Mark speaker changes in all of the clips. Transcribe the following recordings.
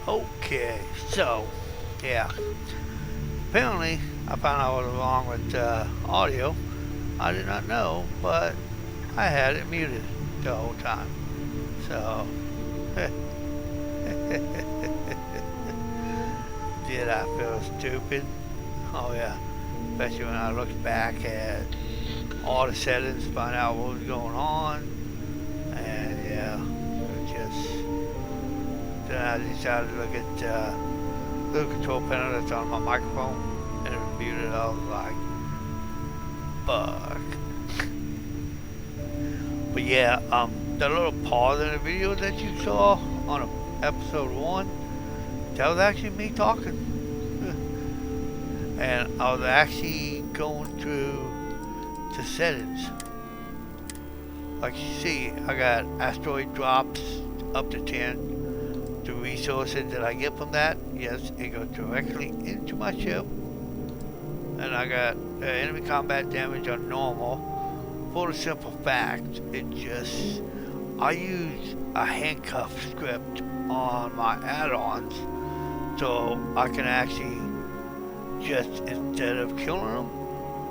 Speaker 1: Okay, so yeah, apparently I found out what was wrong with audio. I did not know, but I had it muted the whole time. So did I feel stupid? Oh yeah, especially when I looked back at all the settings, find out what was going on, and yeah, it just then I decided to look at the control panel that's on my microphone, and it was muted. I was like, fuck. But yeah, the little pause in the video that you saw on episode 1, that was actually me talking. And I was actually going through the settings. Like you see, I got asteroid drops up to 10. The resources that I get from that, yes, it goes directly into my ship. And I got enemy combat damage on normal. For the simple fact, I use a handcuff script on my add-ons, so I can actually just, instead of killing them,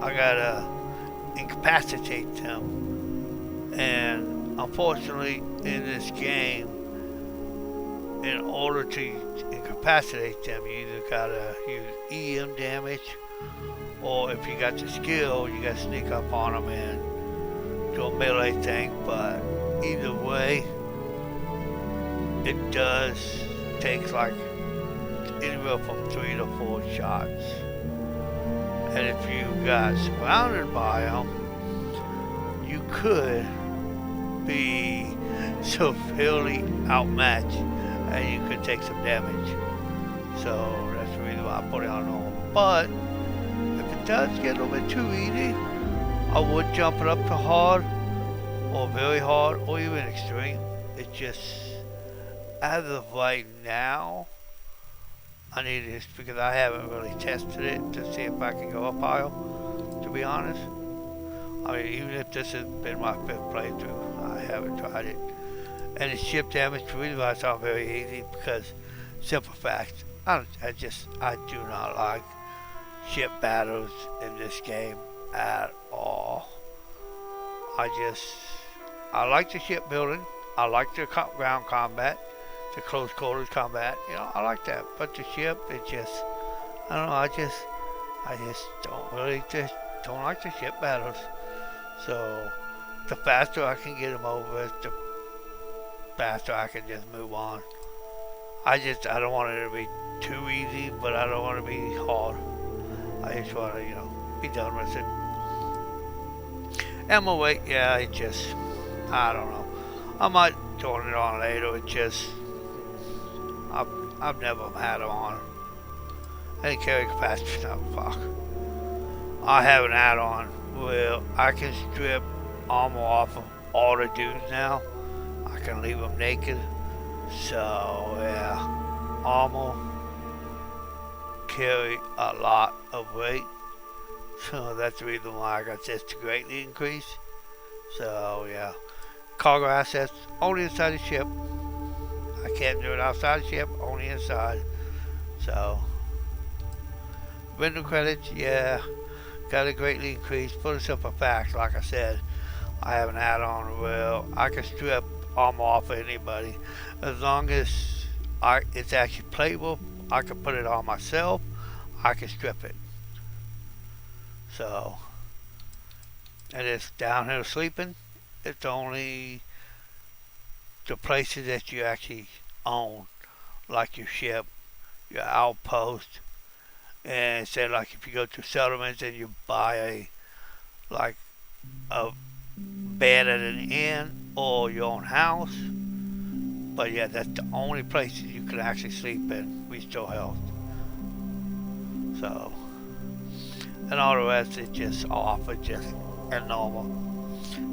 Speaker 1: I gotta incapacitate them. And unfortunately, in this game, in order to incapacitate them, you either gotta use EM damage, or if you got the skill, you gotta sneak up on them and do a melee thing. But either way, it does take like anywhere from 3 to 4 shots. And if you got surrounded by them, you could be severely outmatched and you could take some damage. So that's the reason why I put it on normal. But if it does get a little bit too easy, I would jump it up to hard, or very hard, or even extreme. It just, as of right now, I need this because I haven't really tested it to see if I can go up higher, to be honest. I mean, even if this has been my 5th playthrough, I haven't tried it. And the ship damage, the reason why it's not very easy, because, simple fact, I do not like ship battles in this game at all. I like the ship building. I like the ground combat, the close quarters combat. You know, I like that. But the ship, I don't know. I just don't like the ship battles. So the faster I can get them over, the faster I can just move on. I don't want it to be too easy, but I don't want to be hard. I just want to, be done with it. And my weight, yeah, I don't know. I might turn it on later. I've never had them on. Any carry capacity, no, fuck. I have an add-on where I can strip armor off of all the dudes now. I can leave them naked. So, yeah, armor carry a lot of weight. So that's the reason why I got this to greatly increase. So yeah, cargo assets only inside the ship. I can't do it outside the ship, only inside. So vendor credits, yeah, got to greatly increase for the simple fact, like I said, I have an add-on where I can strip armor off of anybody as long as it's actually playable. I can put it on myself. I can strip it. So, and it's downhill sleeping. It's only the places that you actually own, like your ship, your outpost, and say like if you go to settlements and you buy a bed at an inn or your own house. But yeah, that's the only places you can actually sleep in, restore health. So. And all the rest is just off, it's just and normal.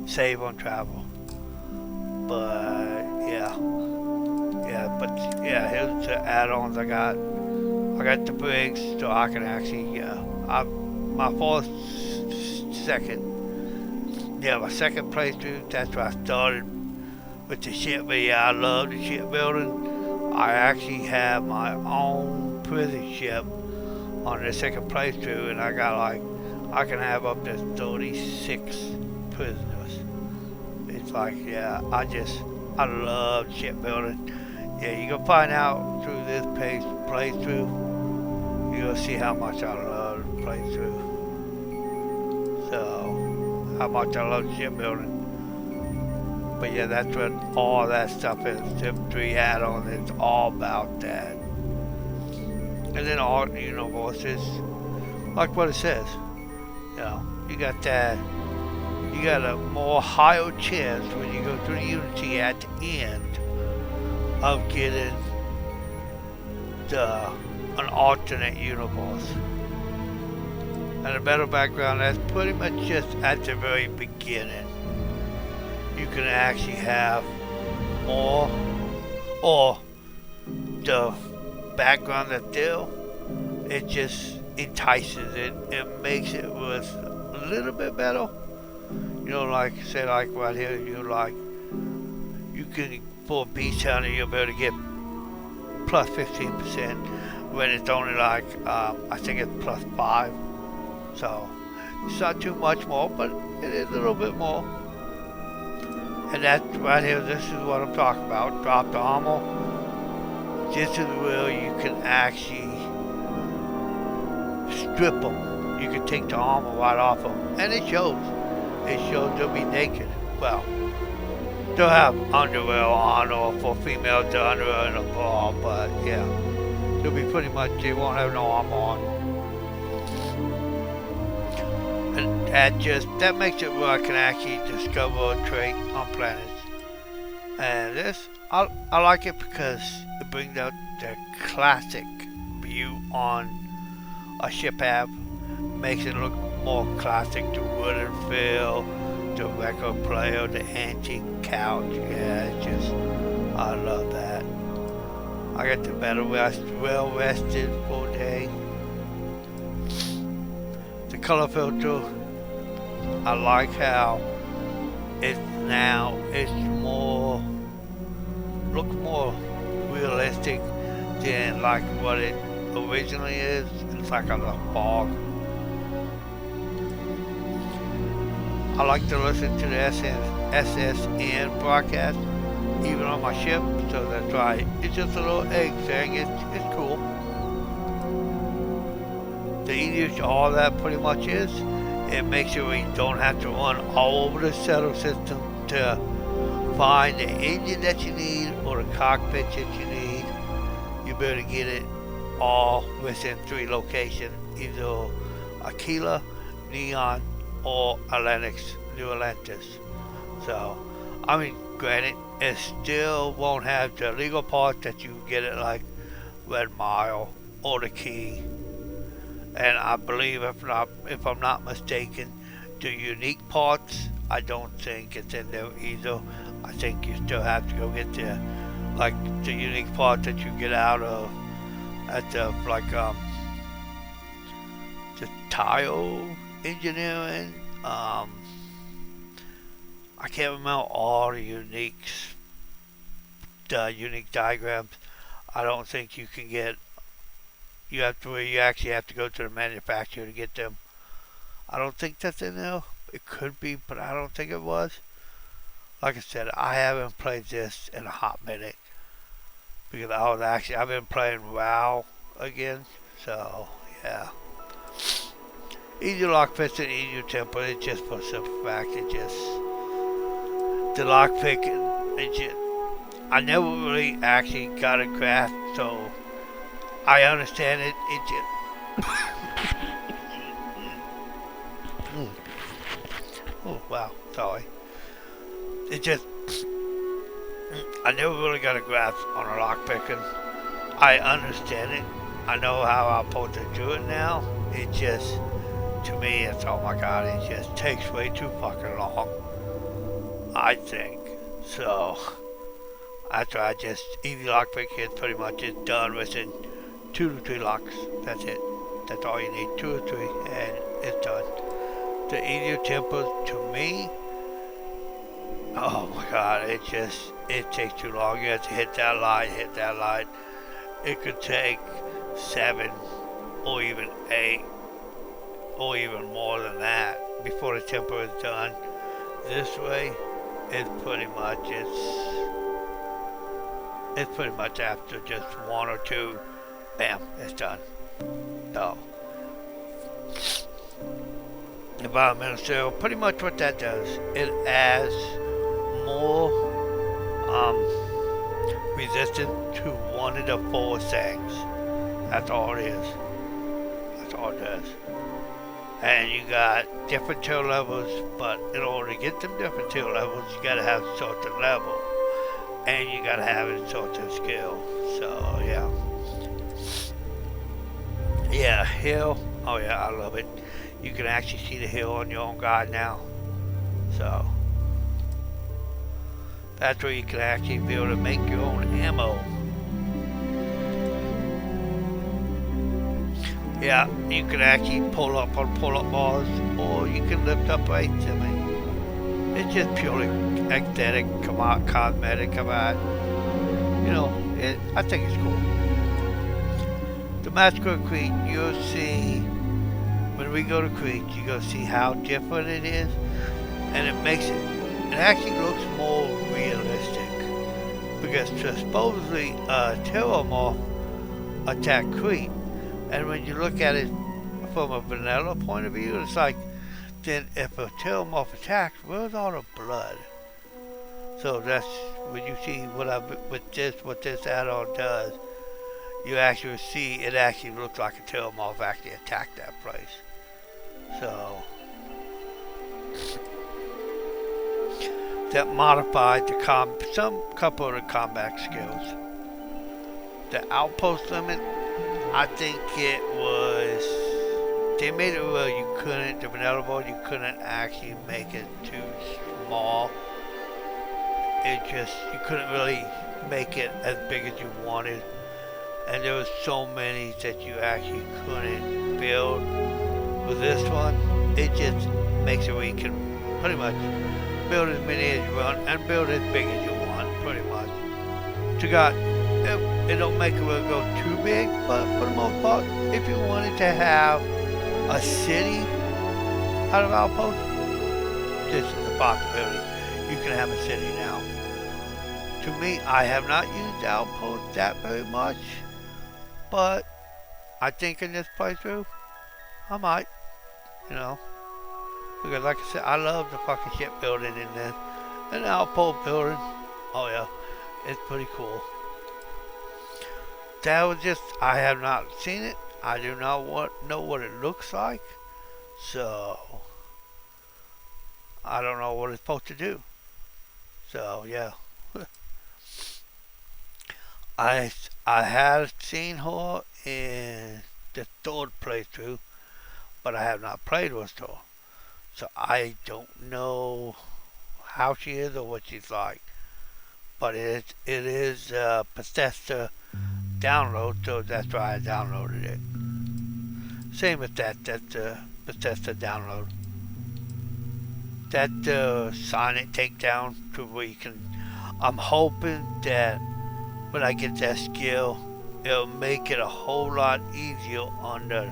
Speaker 1: Save on travel. But yeah, here's the add-ons I got. I got the brigs, so I can actually, my my second playthrough. That's where I started with the ship. But yeah, I love the ship building. I actually have my own prison ship on the second playthrough, and I got like, I can have up to 36 prisoners. It's like, yeah, I love shipbuilding. Yeah, you can find out through this playthrough. You'll see how much I love playthrough. So, how much I love shipbuilding. But yeah, that's what all that stuff is. Them 3 add-ons, it's all about that. And then all the universes, like what it says. You know, you got that. You got a more higher chance when you go through the Unity at the end of getting an alternate universe. And a better background, that's pretty much just at the very beginning. You can actually have more, or the background that it just entices it. It makes it was a little bit better. You know, like say, like right here, you can pull a beast down and you'll be able to get plus 15% when it's only like I think it's plus 5. So it's not too much more, but it is a little bit more. And that right here, this is what I'm talking about. Drop the armor. This is where you can actually strip them. You can take the armor right off them, and it shows. It shows they'll be naked. Well, they'll have underwear on, or for females, the underwear in a bra, but yeah, they'll be pretty much. They won't have no armor on. And that makes it where I can actually discover a trait on planets. And this, I like it because it brings out the classic view on a ship have. Makes it look more classic, the wooden feel, the record player, the antique couch. Yeah, it's just, I love that. I got the better well rested full day. The color filter, I like how it's look more realistic than like what it originally is. It's like a fog. I like to listen to the SSN broadcast, even on my ship, so that's why it's just a little egg thing. It's cool. The easier all that pretty much is, it makes it where you don't have to run all over the settle system to find the engine that you need or the cockpit that you need. You better get it all within 3 locations, either Aquila, Neon, or New Atlantis. So, I mean, granted, it still won't have the legal part that you get it like Red Mile or the Key. And I believe, if I'm not mistaken, the unique parts, I don't think it's in there either. I think you still have to go get the unique part that you get out of at the the tile engineering. I can't remember all the unique diagrams. I don't think you can get. You actually have to go to the manufacturer to get them. I don't think that's in there. It could be, but I don't think it was. Like I said, I haven't played this in a hot minute because I've been playing WoW again. So yeah, easier lock picking, easier tempo. It's just for simple fact. The lock picking. I never really actually got a grasp, so I understand it. Oh wow, sorry. I never really got a grasp on a lock picking. I understand it. I know how I'm supposed to do it now. It just, to me, it's, oh my god, it just takes way too fucking long. I think. So, after I just, easy lockpick is pretty much is done within 2 to 3 locks. That's it. That's all you need, 2 or 3, and it's done. The easier tempos, to me, Oh my god, it takes too long. You have to hit that light, hit that light. It could take 7 or even 8 or even more than that before the tempo is done. This way, it's pretty much after just 1 or 2, bam, it's done. So environmental seal, pretty much what that does, it adds more resistance to one of the 4 things. That's all it is. That's all it does. And you got different tier levels, but in order to get them different tier levels, you gotta have a certain level. And you gotta have a certain skill. So yeah. Yeah, hill. Oh yeah, I love it. You can actually see the hill on your own guide now. So that's where you can actually be able to make your own ammo. Yeah, you can actually pull up on pull-up bars, or you can lift up weights. I mean, it's just purely aesthetic, cosmetic, I think it's cool. The Massacre Creek, you'll see, when we go to Creek, you go see how different it is, and it actually looks more realistic, because supposedly Terramorph attacked Creek, and when you look at it from a vanilla point of view, it's like, then if a Terramorph attacks, where's all the blood? So that's when you see what this add-on does. You actually see it actually looks like a Terramorph actually attacked that place. So that modified some couple of the combat skills. The outpost limit, I think it was, they made it where you couldn't, the vanilla board, you couldn't actually make it too small. You couldn't really make it as big as you wanted. And there was so many that you actually couldn't build. With this one, it just makes it where you can pretty much build as many as you want and build as big as you want, pretty much. It don't make it where it go too big, but for the most part, if you wanted to have a city out of Outpost, this is a possibility. You can have a city now. To me, I have not used Outpost that very much, but I think in this playthrough, I might, because like I said, I love the fucking shipbuilding in this. And the outpost building, oh yeah, it's pretty cool. That was just, I have not seen it. I do not know what it looks like. So, I don't know what it's supposed to do. So, yeah. I have seen her in the 3rd playthrough, but I have not played with her. So I don't know how she is or what she's like. But it is Bethesda download, so that's why I downloaded it. Same with that's Bethesda download. That Sonic takedown to where you can, I'm hoping that when I get that skill, it'll make it a whole lot easier on the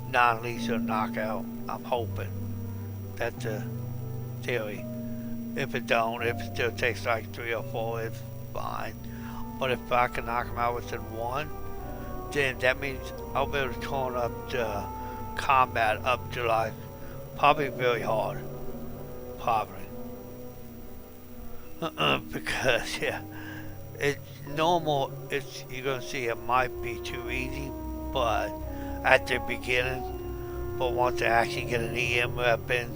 Speaker 1: non-lethal knockout. I'm hoping. That's the theory. If it still takes like 3 or 4, it's fine. But if I can knock him out within 1, then that means I'll be able to turn up the combat up to like, probably very hard. Probably. Because, yeah. It's normal, you're gonna see it might be too easy, but at the beginning, but once I actually get an EM weapon,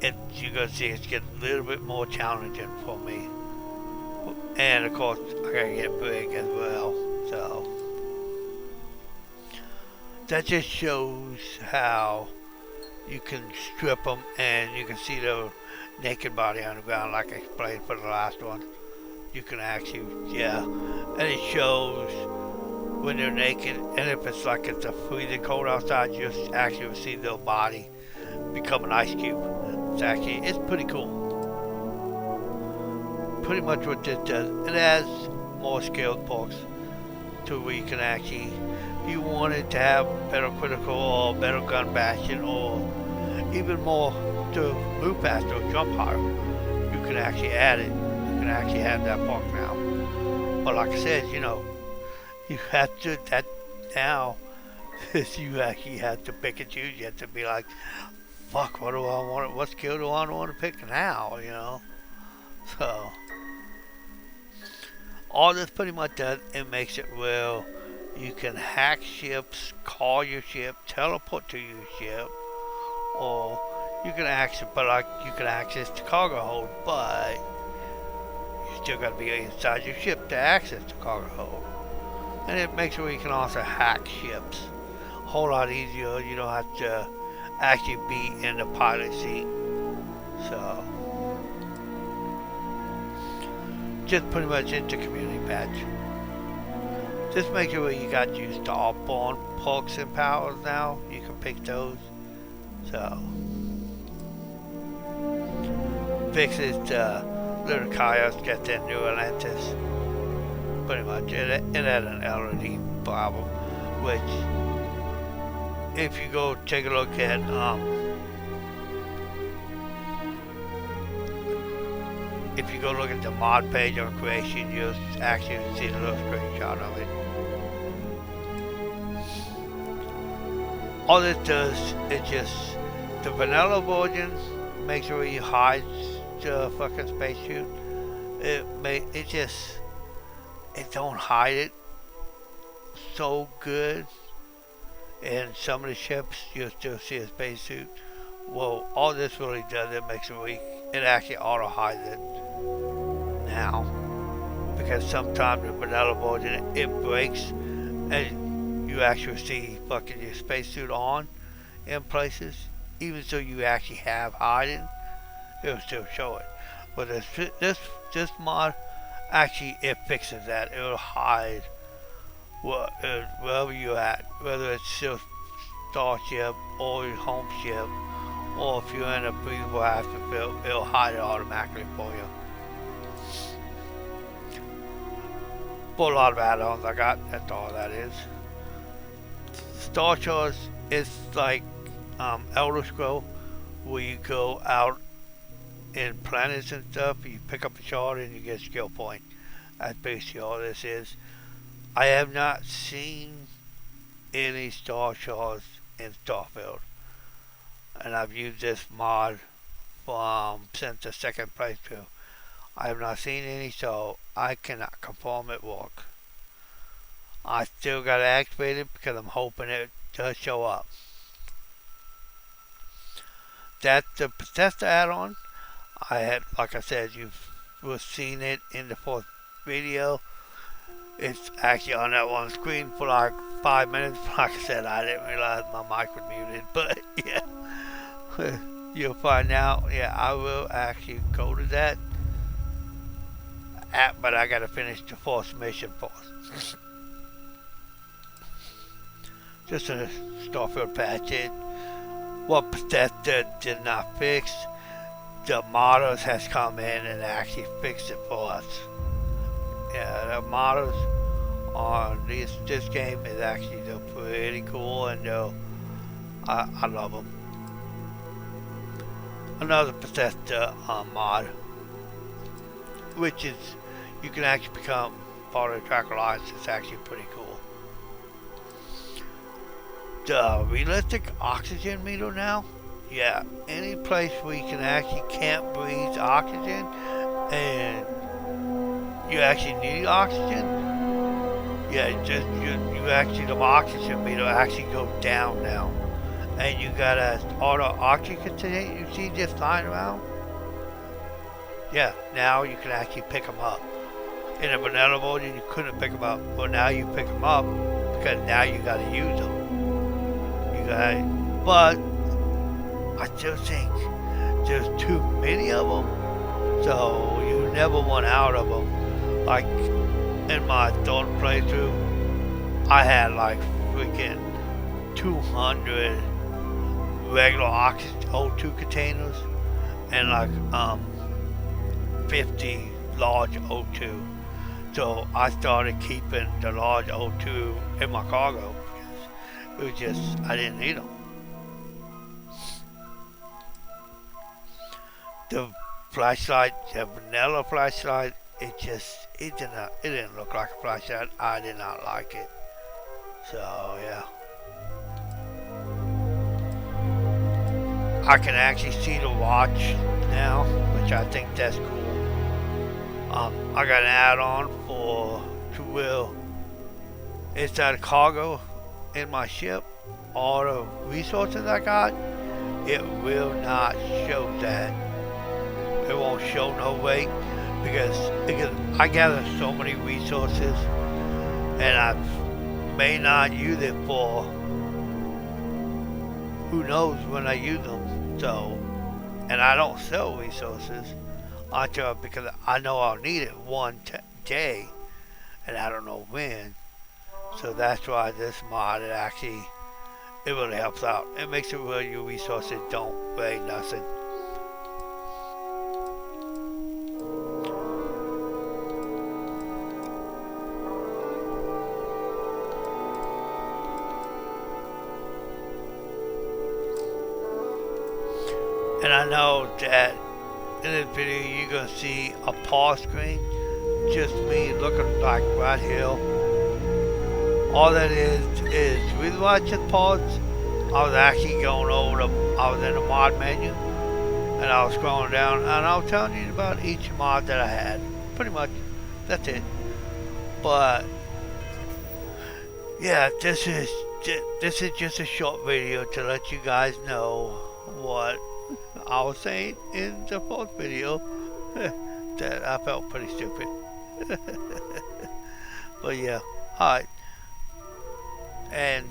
Speaker 1: you're gonna see it's getting a little bit more challenging for me. And of course, I gotta get big as well, so. That just shows how you can strip them and you can see the naked body on the ground like I explained for the last one. You can actually, yeah, and it shows when they're naked, and if it's like it's a freezing cold outside, you just actually see their body become an ice cube. It's pretty cool. pretty much what this does, it has more skilled perks to where you can actually, if you wanted to have better critical or better gun bashing or even more to move faster or jump higher, you can actually add it. You can actually have that perk now. But like I said, you know, you have to, that now, you actually have to pick and choose. You have to be like, fuck, what do I want, what skill do I want to pick now, you know? So, all this pretty much does, it makes it where you can hack ships, call your ship, teleport to your ship, or you can access, but like you can access the cargo hold, but you still got to be inside your ship to access the cargo hold. And it makes it where you can also hack ships a whole lot easier. You don't have to actually be in the pilot seat. So, just pretty much into community patch. Just make it where you got used to all born perks and powers now. You can pick those. So, fixes the little Kaios get that new Atlantis. Pretty much, it had an LED problem, which, if you go take a look at, if you go look at the mod page on creation, you'll actually see the little screenshot of it. All it does is just, the vanilla version makes sure you hide the fucking spacesuit. It don't hide it so good. In some of the ships, you'll still see a spacesuit. Well, all this really does, it makes it weak. It actually auto hides it now, because sometimes the vanilla version it breaks, and you actually see fucking your spacesuit on in places. Even so, you actually have hiding, it'll still show it. But this mod actually it fixes that. It'll hide wherever you're at, whether it's your starship or your home ship, or if you're in a breathable afterfield, it'll hide it automatically for you. For a lot of add-ons I got, that's all that is. Star Charts is like Elder Scroll, where you go out in planets and stuff, you pick up a shard and you get a skill point. That's basically all this is. I have not seen any star shards in Starfield, and I've used this mod since the second playthrough. I have not seen any, so I cannot confirm it work. I still gotta activate it because I'm hoping it does show up. That's the Bethesda add-on. I had, like I said, you've seen it in the fourth video. It's actually on that one screen for like 5 minutes. Like I said, I didn't realize my mic was muted, but yeah, you'll find out. Yeah, I will actually go to that app, but I gotta finish the fourth mission first. Just a Starfield patch. What Bethesda did not fix, the modders has come in and actually fixed it for us. Yeah, the modders on this game is actually, they're pretty cool, and I love them. Another Bethesda mod, which is you can actually become part of the Tracker Alliance. It's actually pretty cool. The realistic oxygen meter now, yeah, any place where you can actually can't breathe oxygen and you actually need oxygen, yeah, just you actually, the oxygen meter actually goes down now, and you got a auto oxygen container you see just lying around. Yeah, now you can actually pick them up. In a vanilla version, you couldn't pick them up. Well, now you pick them up because now you got to use them. But I still think there's too many of them, so you never want out of them. Like in my third playthrough, I had like freaking 200 regular oxygen O2 containers and like 50 large O2. So I started keeping the large O2 in my cargo. It was just, I didn't need them. The flashlight, the vanilla flashlight, it didn't look like a flashlight. I did not like it. So yeah. I can actually see the watch now, which I think that's cool. I got an add-on for to will inside the cargo in my ship. All the resources I got, it will not show that. It won't show no weight because I gather so many resources and I may not use it for who knows when I use them. So, and I don't sell resources until because I know I'll need it one day and I don't know when. So that's why this mod it really helps out. It makes it where your resources don't weigh nothing. And I know that in this video you're going to see a pause screen. Just me looking like right here. All that is the reason why I just paused. I was actually going over I was in the mod menu. And I was scrolling down and I was telling you about each mod that I had. Pretty much. That's it. But yeah, this is just a short video to let you guys know what I was saying in the fourth video that I felt pretty stupid. But yeah, alright. And